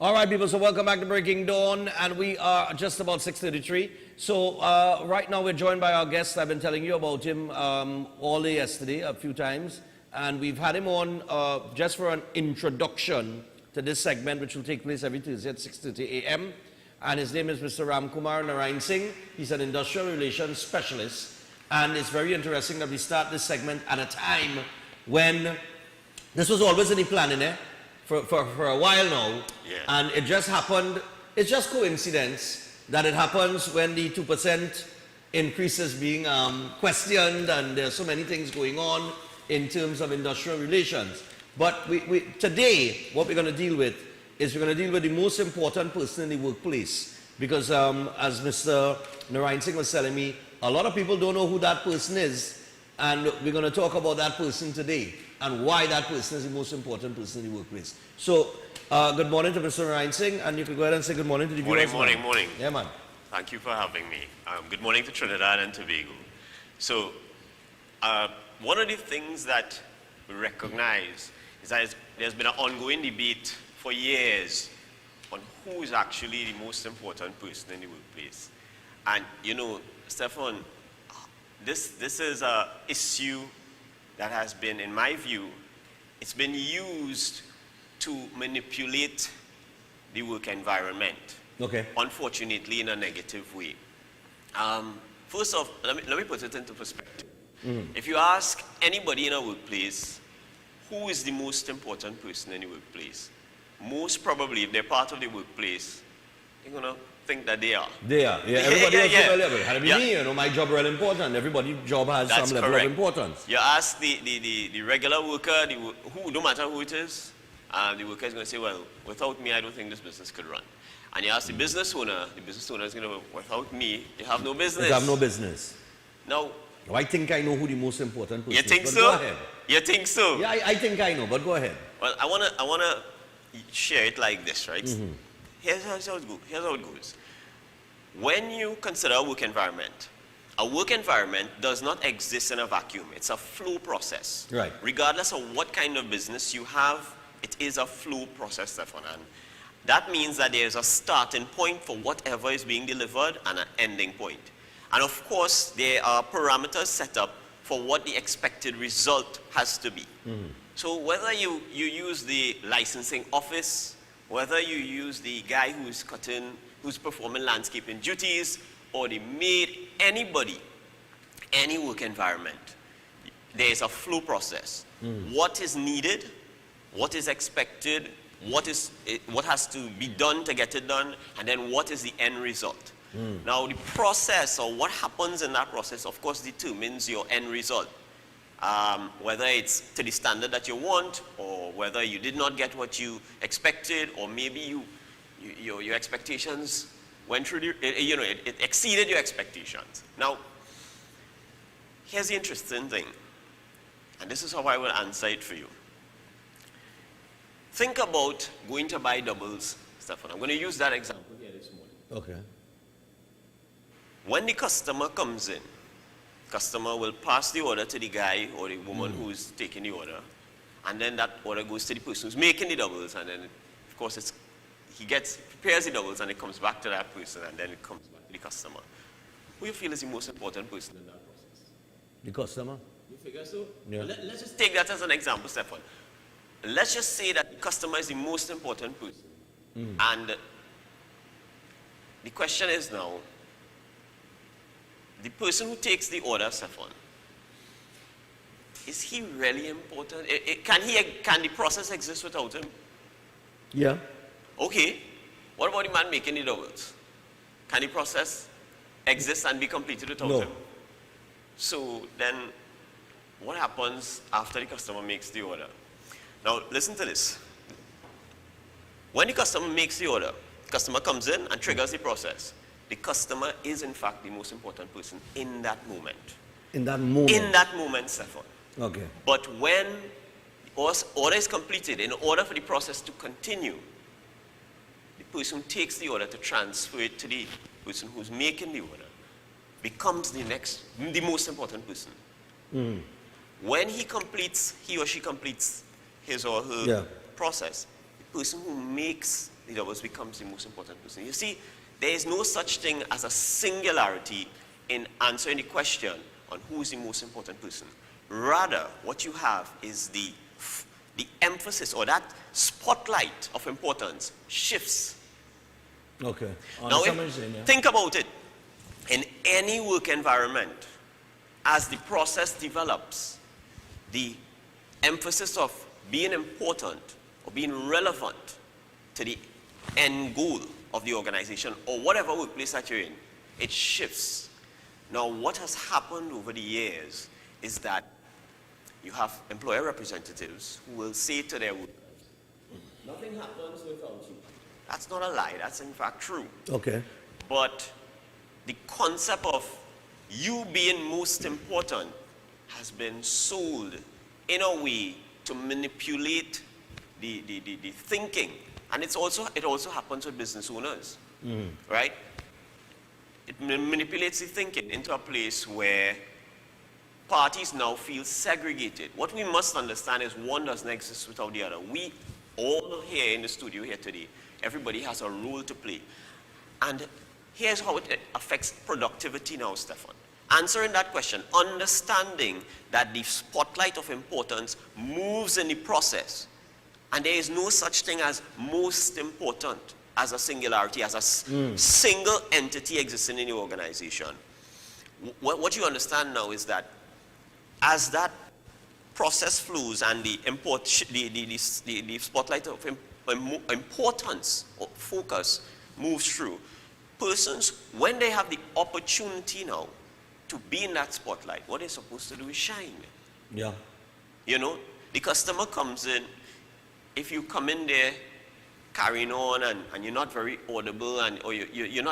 All right, people, so welcome back to Breaking Dawn, and we are just about 6:33. So right now we're joined by our guest. I've been telling you about him all day yesterday, a few times, and we've had him on just for an introduction to this segment, which will take place every Tuesday at 6:30 a.m. And his name is Mr. Ramkumar Narayan Singh. He's an industrial relations specialist, and it's very interesting that we start this segment at a time when this was always in the planning, for a while now, and it just happened. It's just coincidence that it happens when the 2% increase is being questioned, and there's so many things going on in terms of industrial relations. But today, what we're going to deal with is we're going to deal with the most important person in the workplace, because as Mr. Narayan Singh was telling me, a lot of people don't know who that person is, and we're going to talk about that person today and why that person is the most important person in the workplace. So, good morning to Mr. Narayan Singh, and you can go ahead and say good morning to the viewers. Morning. Yeah, man. Thank you for having me. Good morning to Trinidad and Tobago. So, one of the things that we recognize is that there's been an ongoing debate for years on who is actually the most important person in the workplace. And, you know, Stefan, this is an issue that has been, in my view, it's been used to manipulate the work environment. Okay. Unfortunately, in a negative way. First off, let me put it into perspective. If you ask anybody in a workplace, who is the most important person in the workplace? Most probably, if they're part of the workplace, they're going to think that they are. They are. Yeah, everybody else yeah. level. Had to be me, you know, my job really important. Everybody's job has That's some level correct. of importance. You ask the regular worker, who, no matter who it is, the worker is going to say, well, without me, I don't think this business could run. And you ask the business owner is going to, without me, you have no business. You have no business. Now, I think I know who the most important person is. you think but so? Go ahead. You think so? Yeah, I think I know, but go ahead. Well, I wanna share it like this, right? Here's how it goes. When you consider a work environment does not exist in a vacuum. It's a flow process. Right. Regardless of what kind of business you have, it is a flow process, Stefan. And that means that there's a starting point for whatever is being delivered and an ending point. And of course, there are parameters set up for what the expected result has to be. So whether you use the licensing office, whether you use the guy who's performing landscaping duties, or the maid, anybody, any work environment, there's a flow process. What is needed, what is expected, what has to be done to get it done, and then what is the end result. Now the process, or what happens in that process, of course determines your end result. Whether it's to the standard that you want, or whether you did not get what you expected, or maybe your expectations went through it exceeded your expectations. Now, here's the interesting thing, and this is how I will answer it for you. Think about going to buy doubles, Stefan. I'm going to use that example here this morning. Okay. When the customer comes in, customer will pass the order to the guy or the woman who's taking the order, and then that order goes to the person who's making the doubles, and then of course he prepares the doubles, and it comes back to that person, and then it comes back to the customer. Who you feel is the most important person in that process? The customer? You figure so? Yeah. Let's just take that as an example, Stefan. Let's just say that the customer is the most important person, and the question is now, the person who takes the order, Stefan, is he really important? Can the process exist without him? Yeah. Okay. What about the man making the doubles? Can the process exist and be completed without him? So then, what happens after the customer makes the order? Now, listen to this. When the customer makes the order, the customer comes in and triggers the process. The customer is, in fact, the most important person in that moment. In that moment? In that moment, Stefan. Okay. But when the order is completed, in order for the process to continue, the person who takes the order to transfer it to the person who's making the order becomes the most important person. When he or she completes his or her process, the person who makes leader becomes the most important person. You see, there is no such thing as a singularity in answering the question on who is the most important person. Rather, what you have is the emphasis, or that spotlight of importance shifts. Okay. Now, think about it. In any work environment, as the process develops, the emphasis of being important or being relevant to the end goal of the organization or whatever workplace that you're in, it shifts. Now, what has happened over the years is that you have employer representatives who will say to their workers, nothing happens without you. That's not a lie, that's in fact true. Okay. But the concept of you being most important has been sold in a way to manipulate the thinking. And it also happens with business owners, right? It manipulates the thinking into a place where parties now feel segregated. What we must understand is one doesn't exist without the other. We all here in the studio here today, everybody has a role to play. And here's how it affects productivity now, Stefan. Answering that question, understanding that the spotlight of importance moves in the process, and there is no such thing as most important as a singularity, as a single entity existing in the organization. What you understand now is that as that process flows and the spotlight of importance or focus moves through, persons, when they have the opportunity now to be in that spotlight, what they're supposed to do is shine. Yeah. You know, the customer comes in, if you come in there carrying on and you're not very audible or they're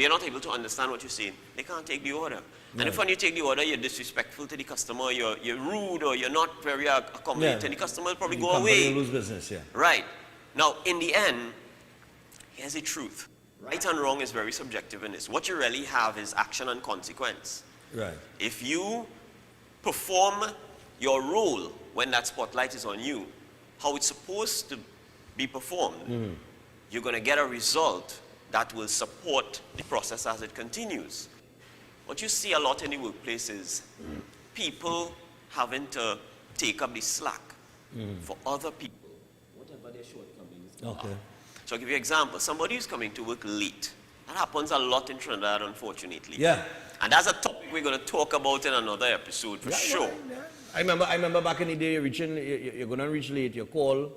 not able to understand what you're saying, they can't take the order. Yeah. And if when you take the order, you're disrespectful to the customer, you're rude, or you're not very accommodating, the customer will probably go away. Lose business, yeah. Right. Now, in the end, here's the truth. Right and wrong is very subjective in this. What you really have is action and consequence. Right. If you perform your role when that spotlight is on you, how it's supposed to be performed, you're going to get a result that will support the process as it continues. What you see a lot in the workplace is people having to take up the slack for other people, whatever their shortcomings are. So I'll give you an example. Somebody who's coming to work late. That happens a lot in Trinidad, unfortunately. Yeah. And that's a topic we're going to talk about in another episode for sure. Yeah. I remember back in the day, you're going to reach late, you call,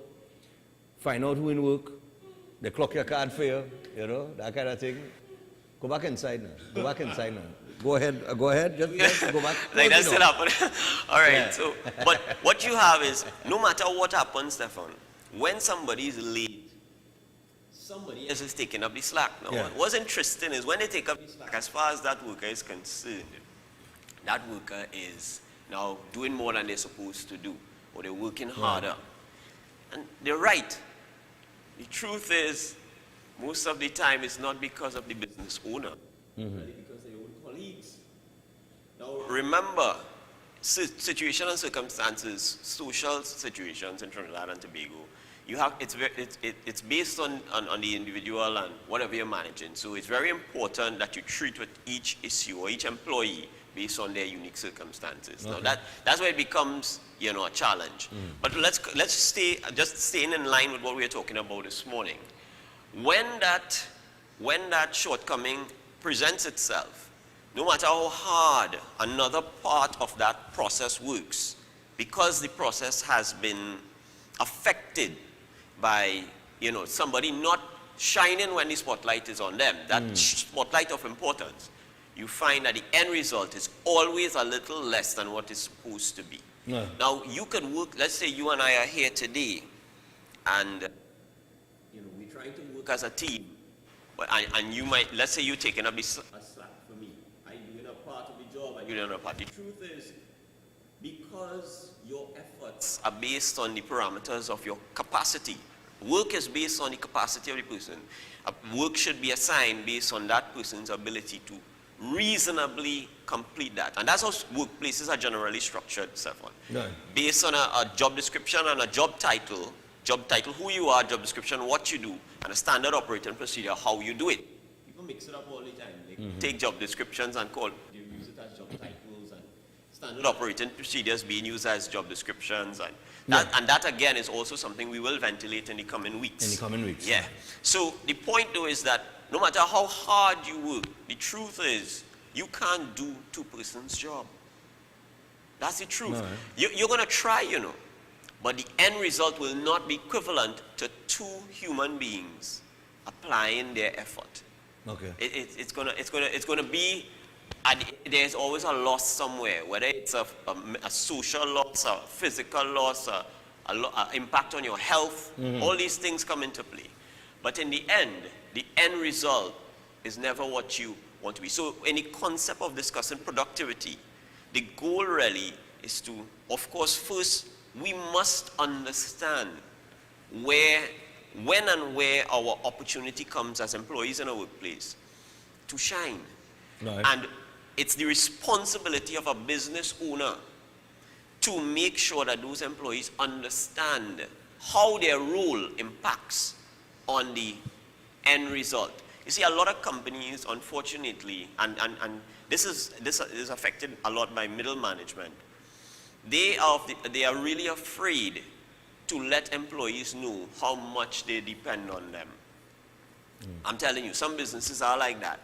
find out who in work, they clock your card for you, you know, that kind of thing. Go back inside now. Go back inside now. Go ahead. Just go back. Like that's still happening. All right. Yeah. So, but what you have is, no matter what happens, Stefan, when somebody is late, somebody else is taking up the slack. Now, what's interesting is when they take up the slack, as far as that worker is concerned, that worker is now doing more than they're supposed to do, or they're working harder. And they're right. The truth is, most of the time, it's not because of the business owner, it's because of their own colleagues. Now, remember, situation and circumstances, social situations in Trinidad and Tobago, it's based on the individual and whatever you're managing. So it's very important that you treat with each issue or each employee based on their unique circumstances. Okay. Now that's where it becomes, you know, a challenge. But let's staying in line with what we were talking about this morning. When that shortcoming presents itself, no matter how hard another part of that process works, because the process has been affected by, you know, somebody not shining when the spotlight is on them, that spotlight of importance, you find that the end result is always a little less than what it's supposed to be. Yeah. Now, you could work, let's say you and I are here today, and you know, we're trying to work as a team, and you might, let's say you're taking up a slack for me. I'm doing a part of the job, and you're doing a part. The truth is, because your efforts are based on the parameters of your capacity, work is based on the capacity of the person. Work should be assigned based on that person's ability to reasonably complete that. And that's how workplaces are generally structured, Stefan. Right. Based on a job description and a job title, job title, who you are, job description, what you do, and a standard operating procedure, how you do it. People mix it up all the time. They take job descriptions and they use it as job titles, and standard operating procedures being used as job descriptions. And that again is also something we will ventilate in the coming weeks. In the coming weeks. Yeah. So the point though is that no matter how hard you work, the truth is you can't do two persons' job. That's the truth. No, You're going to try, you know, but the end result will not be equivalent to two human beings applying their effort. Okay. It's gonna be, and there's always a loss somewhere, whether it's a social loss, a physical loss, a impact on your health. All these things come into play. But in the end result is never what you want to be. So in the concept of discussing productivity, the goal really is to, of course, first we must understand when and where our opportunity comes as employees in a workplace to shine. Right. And it's the responsibility of a business owner to make sure that those employees understand how their role impacts on the end result. You see, a lot of companies, unfortunately, and this is affected a lot by middle management, they are really afraid to let employees know how much they depend on them. I'm telling you, some businesses are like that.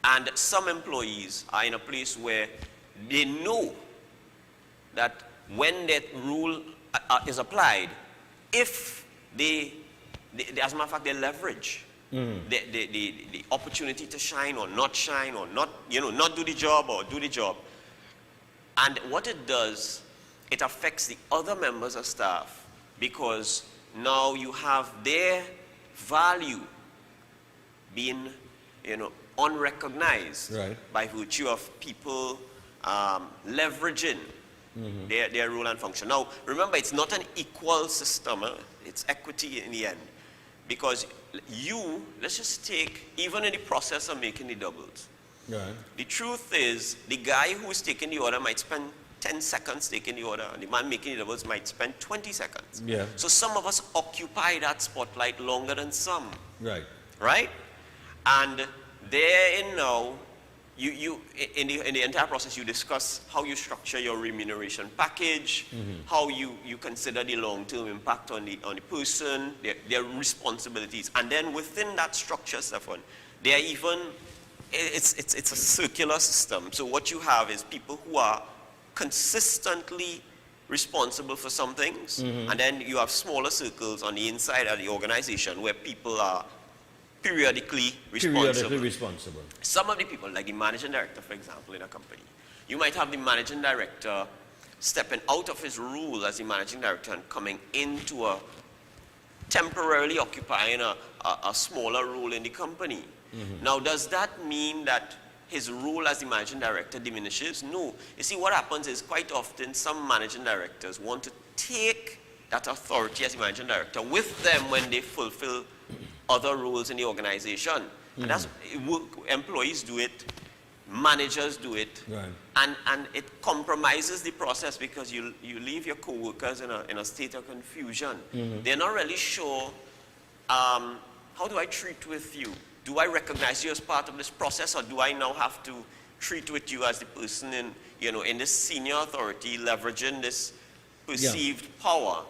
And some employees are in a place where they know that when that rule is applied, if they as a matter of fact, they leverage the opportunity to shine or not, not do the job or do the job. And what it does, it affects the other members of staff, because now you have their value being, unrecognized by virtue of people leveraging their role and function. Now, remember, it's not an equal system. It's equity in the end. Because let's just take, even in the process of making the doubles, the truth is, the guy who's taking the order might spend 10 seconds taking the order, and the man making the doubles might spend 20 seconds. Yeah. So some of us occupy that spotlight longer than some. Right. Right? And therein now, in the entire process, you discuss how you structure your remuneration package, how you consider the long-term impact on the person, their responsibilities, and then within that structure, Stefan, they are even, it's a circular system. So what you have is people who are consistently responsible for some things, and then you have smaller circles on the inside of the organization where people are periodically responsible. Some of the people, like the managing director, for example, in a company, you might have the managing director stepping out of his role as the managing director and coming into temporarily occupying a smaller role in the company. Now, does that mean that his role as the managing director diminishes? No. You see, what happens is quite often some managing directors want to take that authority as the managing director with them when they fulfill other roles in the organization. And that's, employees do it, managers do it, and it compromises the process, because you leave your co-workers in a state of confusion. They're not really sure, how do I treat with you? Do I recognize you as part of this process, or do I now have to treat with you as the person in this senior authority leveraging this perceived power?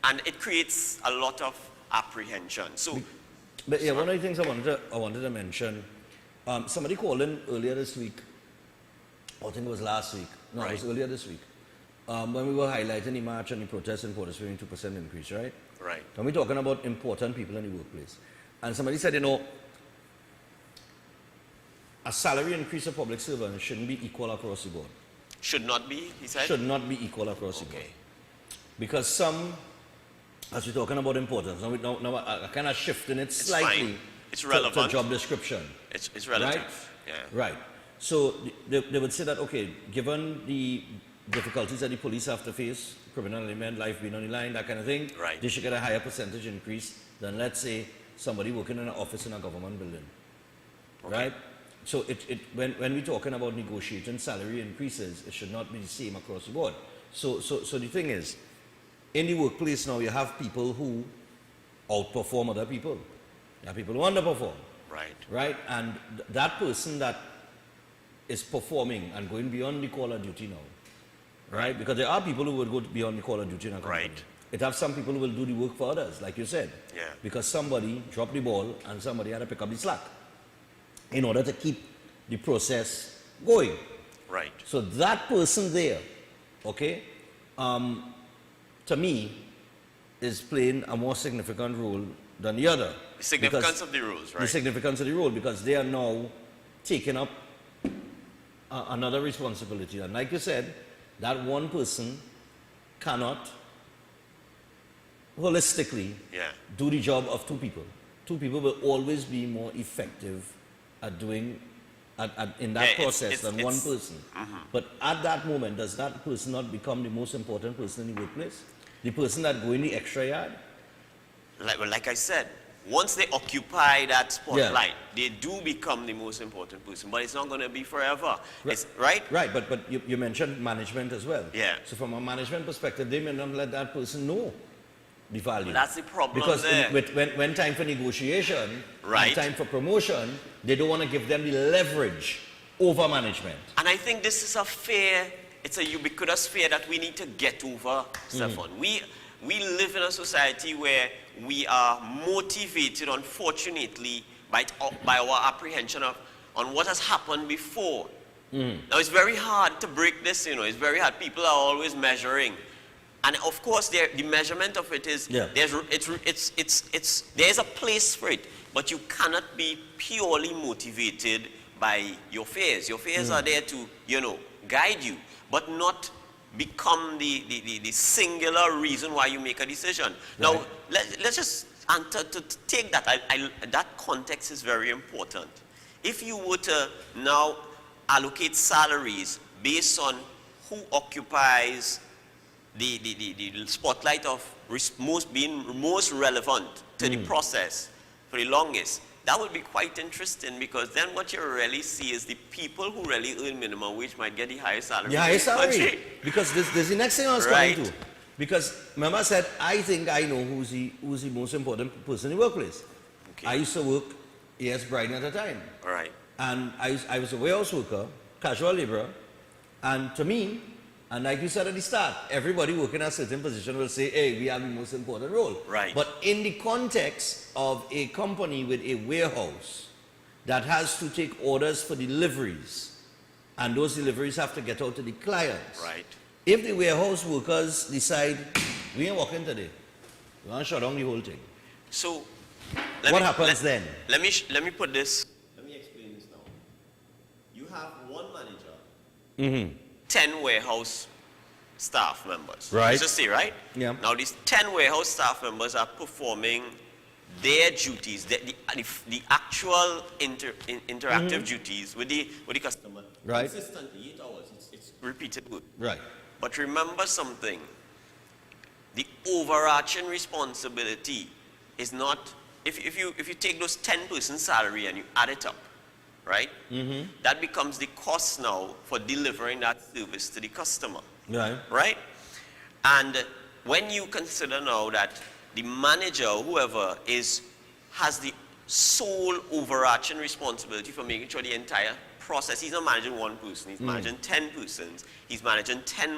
And it creates a lot of apprehension. So, but yeah, one of the things I wanted to mention, somebody called in earlier this week, I think it was last week. No, it was earlier this week, when we were highlighting the march and the protest in Port of Spain, 2% increase, right? Right. And we're talking about important people in the workplace. And somebody said, a salary increase of public servants shouldn't be equal across the board. Should not be, he said? Should not be equal across the board. Because some, as we're talking about importance, now I kind of shifting it slightly. It's relevant. To job description. It's relative. Right? Yeah. Right. So they would say that, okay, given the difficulties that the police have to face, criminal element, life being on the line, that kind of thing, they should get a higher percentage increase than, let's say, somebody working in an office in a government building. Right? So when we're talking about negotiating salary increases, it should not be the same across the board. So the thing is, in the workplace now, you have people who outperform other people. You have people who underperform, Right. right? And that person that is performing and going beyond the call of duty now, right? Because there are people who would go beyond the call of duty in a company. Right. It have some people who will do the work for others, like you said. Yeah. Because somebody dropped the ball and somebody had to pick up the slack in order to keep the process going. Right. So that person there, okay, to me, is playing a more significant role than the other. The significance Because of the rules, the right? significance of the role, because they are now taking up another responsibility. And like you said, that one person cannot holistically Yeah. do the job of two people. Two people will always be more effective at doing in that Yeah, process than one it's- person. But at that moment, does that person not become the most important person in the workplace? The person that go in the extra yard? Like I said, once they occupy that spotlight, they do become the most important person. But it's not going to be forever. It's, right? Right, but you mentioned management as well. Yeah. So from a management perspective, they may not let that person know the value. That's the problem Because there. when time for negotiation, Right. and time for promotion, they don't want to give them the leverage over management. And I think this is a fear, it's a ubiquitous fear that we need to get over, Stefan. We live in a society where we are motivated, unfortunately, by our apprehension on what has happened before. Now, it's very hard to break this, it's very hard. People are always measuring. And of course, the measurement of it is, Yeah. there's a place for it, but you cannot be purely motivated by your fears. Your fears are there to, guide you, but not become the singular reason why you make a decision. Now, Right. let's just, and to take that, that context is very important. If you were to now allocate salaries based on who occupies the spotlight of being most relevant to the process for the longest, that would be quite interesting, because then what you really see is the people who really earn minimum wage might get the highest salary. The highest in the salary. country. Because this is the next thing I was Right. coming to. Because remember I said, I think I know who's the most important person in the workplace. Okay. I used to work AS Brighton at the time. All right. And I was a warehouse worker, casual laborer, and to me, and like you said at the start, everybody working at a certain position will say, hey, we have the most important role. Right. But in the context of a company with a warehouse that has to take orders for deliveries, and those deliveries have to get out to the clients. Right. If the warehouse workers decide, we ain't working today, we want to shut down the whole thing. So, What happens then? Let me put this. Let me explain this now. You have one manager, 10 warehouse staff members. Right. Let's just say, right? Yeah. Now, these 10 warehouse staff members are performing their duties, the actual interactive duties with the customer. Right. Consistently, 8 hours. It's repeated work. Right. But remember something, the overarching responsibility is not, if you take those 10% salary and you add it up, right? That becomes the cost now for delivering that service to the customer, Right. right? And when you consider now that the manager, whoever has the sole overarching responsibility for making sure the entire process, he's not managing one person, he's managing 10 persons, he's managing 10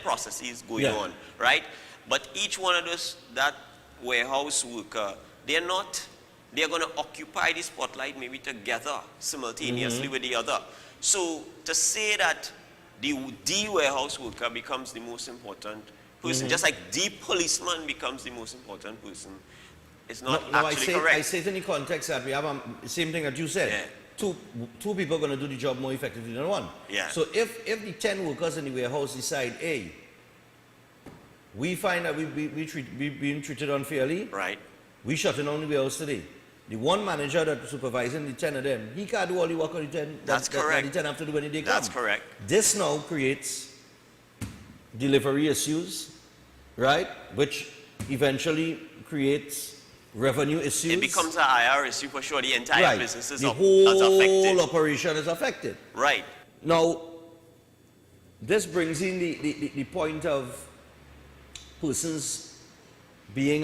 processes going Yeah. on, right? But each one of those, that warehouse worker, they're going to occupy the spotlight maybe together simultaneously with the other. So to say that the warehouse worker becomes the most important person, just like the policeman becomes the most important person, is not No, actually I correct. say it in the context that we have the same thing that you said. Yeah. Two people are going to do the job more effectively than one. Yeah. So if the 10 workers in the warehouse decide, hey, we find that we're being treated unfairly, Right. we shutting down the warehouse today. The one manager that's supervising the 10 of them, he can't do all the work on the 10. That's correct. That the 10 have to do when they come. That's correct. This now creates delivery issues, right? Which eventually creates revenue issues. It becomes an IR issue for sure. The entire right. business is the that's whole affected. operation is affected. Right. Now, this brings in the point of persons being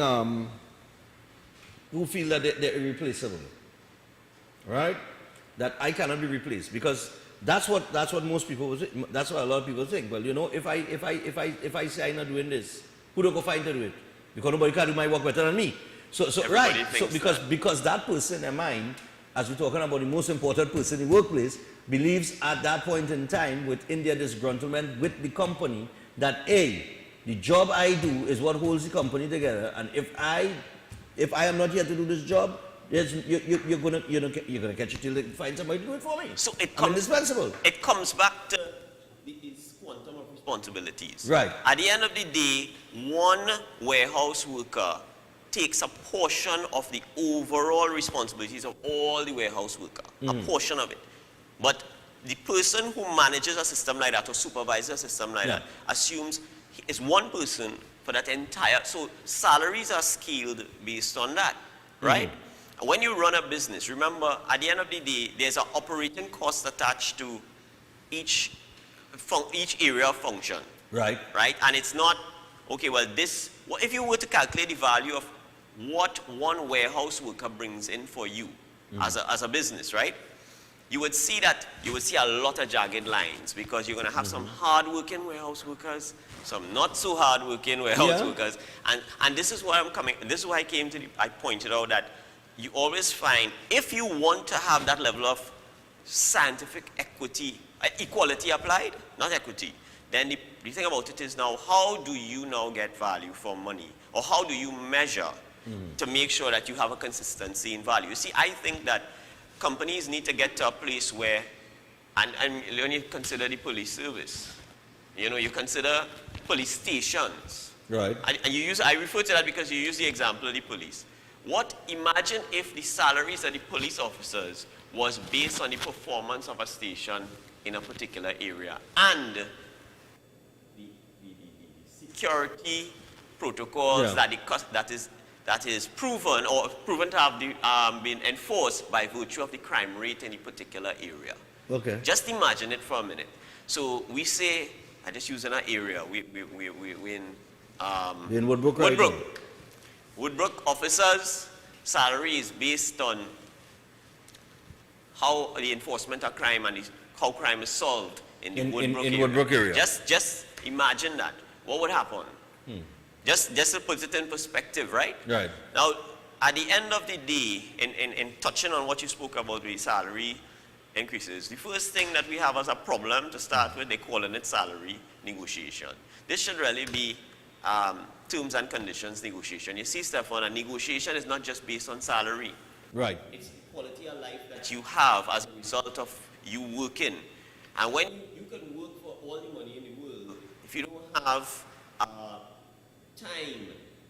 who feel that they're irreplaceable, right? That I cannot be replaced, because that's what most people would think. That's what a lot of people think. Well, you know, if I say I'm not doing this, who do I go find to do it? Because nobody can do my work better than me. So Everybody right. So thinks because that person in their mind, as we're talking about the most important person in the workplace, believes at that point in time, within their disgruntlement with the company, that the job I do is what holds the company together, and if I am not here to do this job, you're gonna catch it till they find somebody to do it for me. So I'm indispensable. It comes back to this quantum of responsibilities. Right. At the end of the day, one warehouse worker takes a portion of the overall responsibilities of all the warehouse worker, a portion of it. But the person who manages a system like that or supervises a system like that assumes it's one person for that entire, so salaries are scaled based on that, right? When you run a business, remember, at the end of the day, there's an operating cost attached to each area of function. Right. Right? And it's not, okay, well, if you were to calculate the value of what one warehouse worker brings in for you as a business, right? You would see a lot of jagged lines, because you're going to have some hard-working warehouse workers, some not so hard-working warehouse workers, and this is why I pointed out that you always find, if you want to have that level of scientific equality applied, not equity, then the thing about it is now, how do you now get value for money? Or how do you measure to make sure that you have a consistency in value? You see, I think that companies need to get to a place where, and when you consider the police service, you know, you consider police stations. Right. And I refer to that because you use the example of the police. Imagine if the salaries of the police officers was based on the performance of a station in a particular area, and the security protocols that is proven to have been enforced by virtue of the crime rate in a particular area. Okay. Just imagine it for a minute. So we say, I just use an area, we're in Woodbrook, right? Woodbrook officers' salary is based on how the enforcement of crime and how crime is solved in the Woodbrook area. Just imagine that. What would happen? Just to put it in perspective, right? Right. Now, at the end of the day, in touching on what you spoke about with salary increases, the first thing that we have as a problem to start with, they're calling it salary negotiation. This should really be terms and conditions negotiation. You see, Stefan, a negotiation is not just based on salary. Right. It's the quality of life that you have as a result of you working. And when you can work for all the money in the world, if you don't have time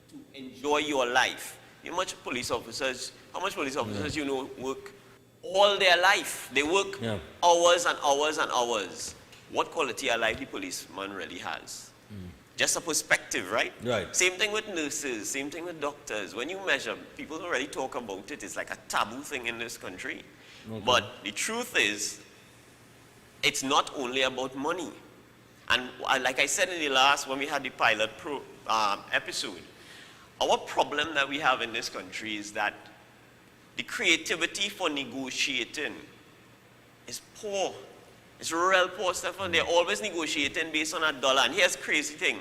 to enjoy your life, how much police officers you know work all their life? They work hours and hours and hours. What quality of life the policeman really has? Just a perspective, right? Right. Same thing with nurses, same thing with doctors. When you measure, people don't really talk about it. It's like a taboo thing in this country. Okay. But the truth is, it's not only about money. And like I said in the last, when we had the pilot episode, our problem that we have in this country is that the creativity for negotiating is poor. It's real poor, Stefan. They're always negotiating based on $1. And here's the crazy thing.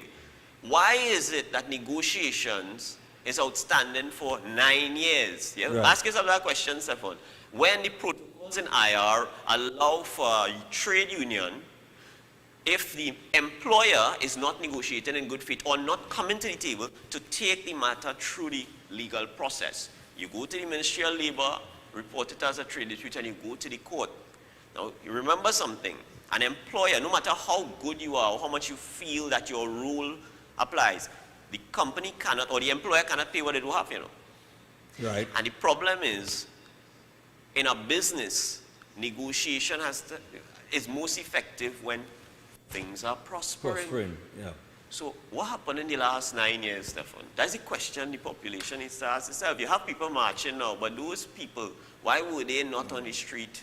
Why is it that negotiations is outstanding for 9 years? Yeah? Right. Ask yourself that question, Stefan. When the protocols in IR allow for a trade union, if the employer is not negotiating in good faith or not coming to the table to take the matter through the legal process, you go to the Ministry of Labor, report it as a trade dispute, and you go to the court. Now, you remember something. An employer, no matter how good you are or how much you feel that your rule applies, the company cannot, or the employer cannot pay what they do have, you know. Right. And the problem is, in a business, negotiation is most effective when things are prospering. Yeah. So what happened in the last 9 years, Stefan? That's the question the population needs to ask itself. You have people marching now, but those people, why were they not on the street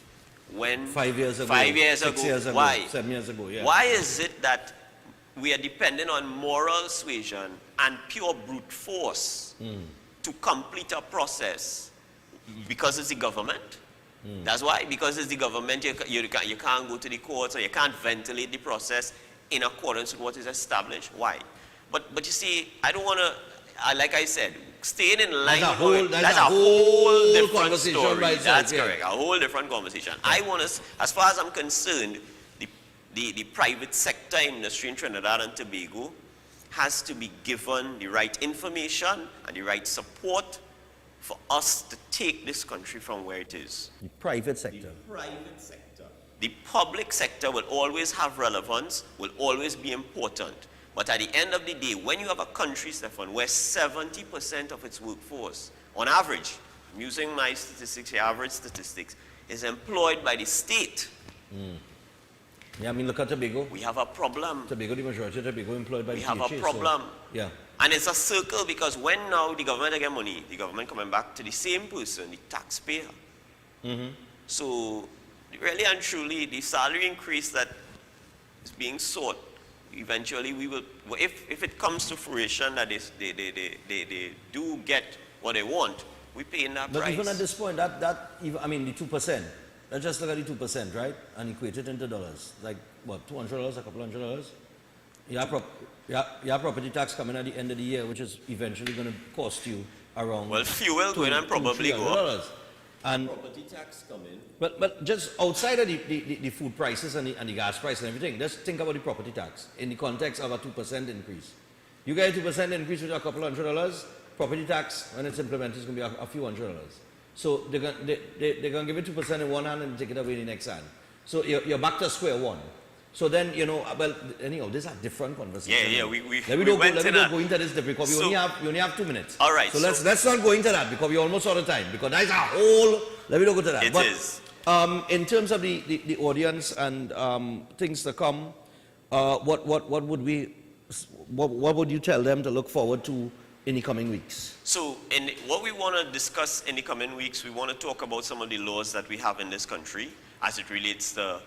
when 5 years ago, 5 years 6 ago? years ago, Why? 7 years ago, yeah. Why is it that we are dependent on moral suasion and pure brute force to complete a process because it's the government. That's why, because it's the government, you can't go to the courts or you can't ventilate the process in accordance with what is established. Why? But you see, I don't want to, like I said, staying in line. That's a whole different story. That's correct. A whole different conversation. Yeah. I want us, as far as I'm concerned, the private sector industry in Trinidad and Tobago has to be given the right information and the right support for us to take this country from where it is. The private sector. The private sector. The public sector will always have relevance, will always be important. But at the end of the day, when you have a country, Stefan, where 70% of its workforce, on average, I'm using my statistics, the average statistics, is employed by the state. Yeah, I mean, look at Tobago. We have a problem. Tobago, the majority of Tobago employed by the We have a problem. So, yeah. And it's a circle because when now the government get money, the government coming back to the same person, the taxpayer. So really and truly, the salary increase that is being sought, eventually we will, if it comes to fruition that they do get what they want, we pay in that price. But even at this point, I mean, the 2%, let's just look at the 2%, right? And equate it into dollars. Like, what, $200, a couple $100? You have property tax coming at the end of the year, which is eventually going to cost you around... Well, fuel going and probably go up. And property tax coming. But just outside of the food prices and the gas price and everything, just think about the property tax in the context of a 2% increase. You get a 2% increase with a couple $100, property tax, when it's implemented, is going to be a few $100. So they're going to give it 2% in one hand and take it away in the next hand. So you're back to square one. So then, well, anyhow, this is a different conversation. Yeah, we let me not go into this because we only have 2 minutes. All right. So let's not go into that because we're almost out of time because that's a whole, let me not go to that. It is. In terms of the audience and things to come, what would you tell them to look forward to in the coming weeks? So what we want to discuss in the coming weeks, we want to talk about some of the laws that we have in this country as it relates to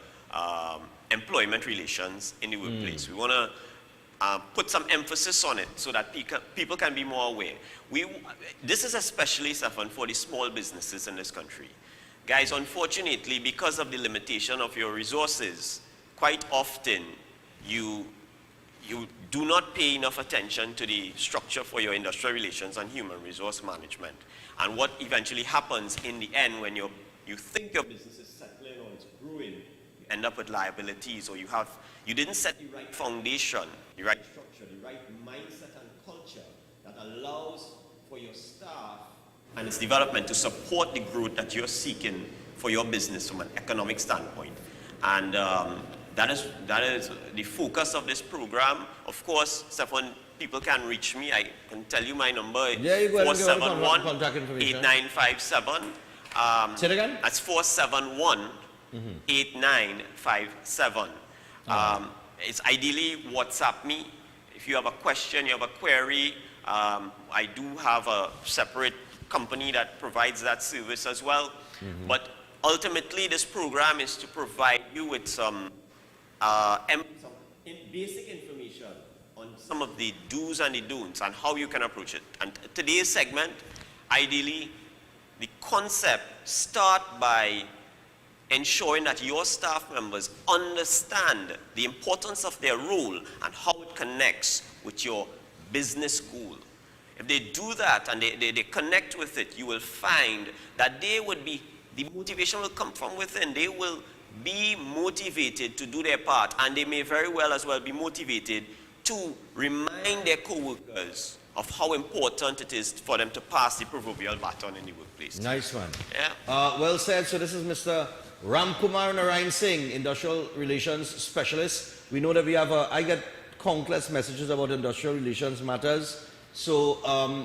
employment relations in the workplace. We want to put some emphasis on it so that people can be more aware. This is especially, Stefan, for the small businesses in this country. Guys, unfortunately, because of the limitation of your resources, quite often you do not pay enough attention to the structure for your industrial relations and human resource management. And what eventually happens in the end when you think your business is settling or it's growing, you end up with liabilities, or you didn't set the right foundation, the right structure, the right mindset and culture that allows for your staff and its development to support the growth that you're seeking for your business from an economic standpoint. And that is the focus of this program. Of course, Stefan, people can reach me. I can tell you my number. Yeah, you go ahead and give out contact information. 8957. Say it again? That's 471-8957. It's ideally WhatsApp me. If you have a question, you have a query, I do have a separate company that provides that service as well. But ultimately, this program is to provide you with some basic information on some of the do's and the don'ts and how you can approach it. And today's segment, ideally, the concept start by ensuring that your staff members understand the importance of their role and how it connects with your business goal. If they do that and they connect with it, you will find that the motivation will come from within. They will be motivated to do their part, and they may very well as well be motivated to remind their co-workers of how important it is for them to pass the proverbial baton in the workplace. Nice one. Yeah. Well said. So this is Mr. Ramkumar Narayan Singh, Industrial Relations Specialist. We know that I get countless messages about industrial relations matters. So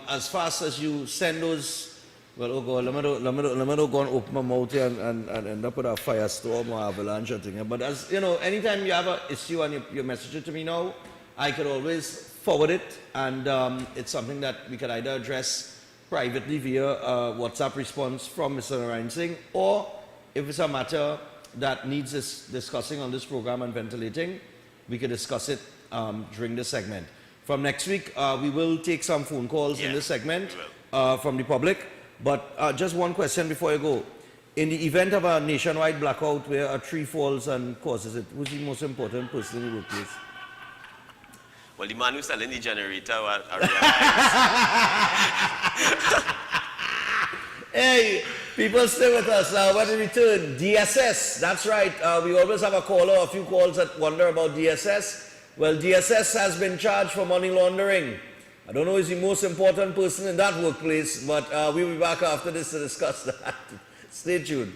as fast as you send those, well, oh God, let me go and open my mouth here and end up with a firestorm or avalanche or thing. But as you know, anytime you have an issue and you message it to me now, I could always forward it, and it's something that we could either address privately via WhatsApp response from Mr. Narayan Singh, or if it's a matter that needs discussing on this program and ventilating, we could discuss it during this segment. From next week, we will take some phone calls in Yes, this segment we from the public. But just one question before you go. In the event of a nationwide blackout where a tree falls and causes it, who's the most important person in the workplace? Well, the man who's selling the generator, Hey, people stay with us. When we return, DSS, that's right. We always have a caller, a few calls that wonder about DSS. Well, DSS has been charged for money laundering. I don't know who's the most important person in that workplace, but we'll be back after this to discuss that. Stay tuned.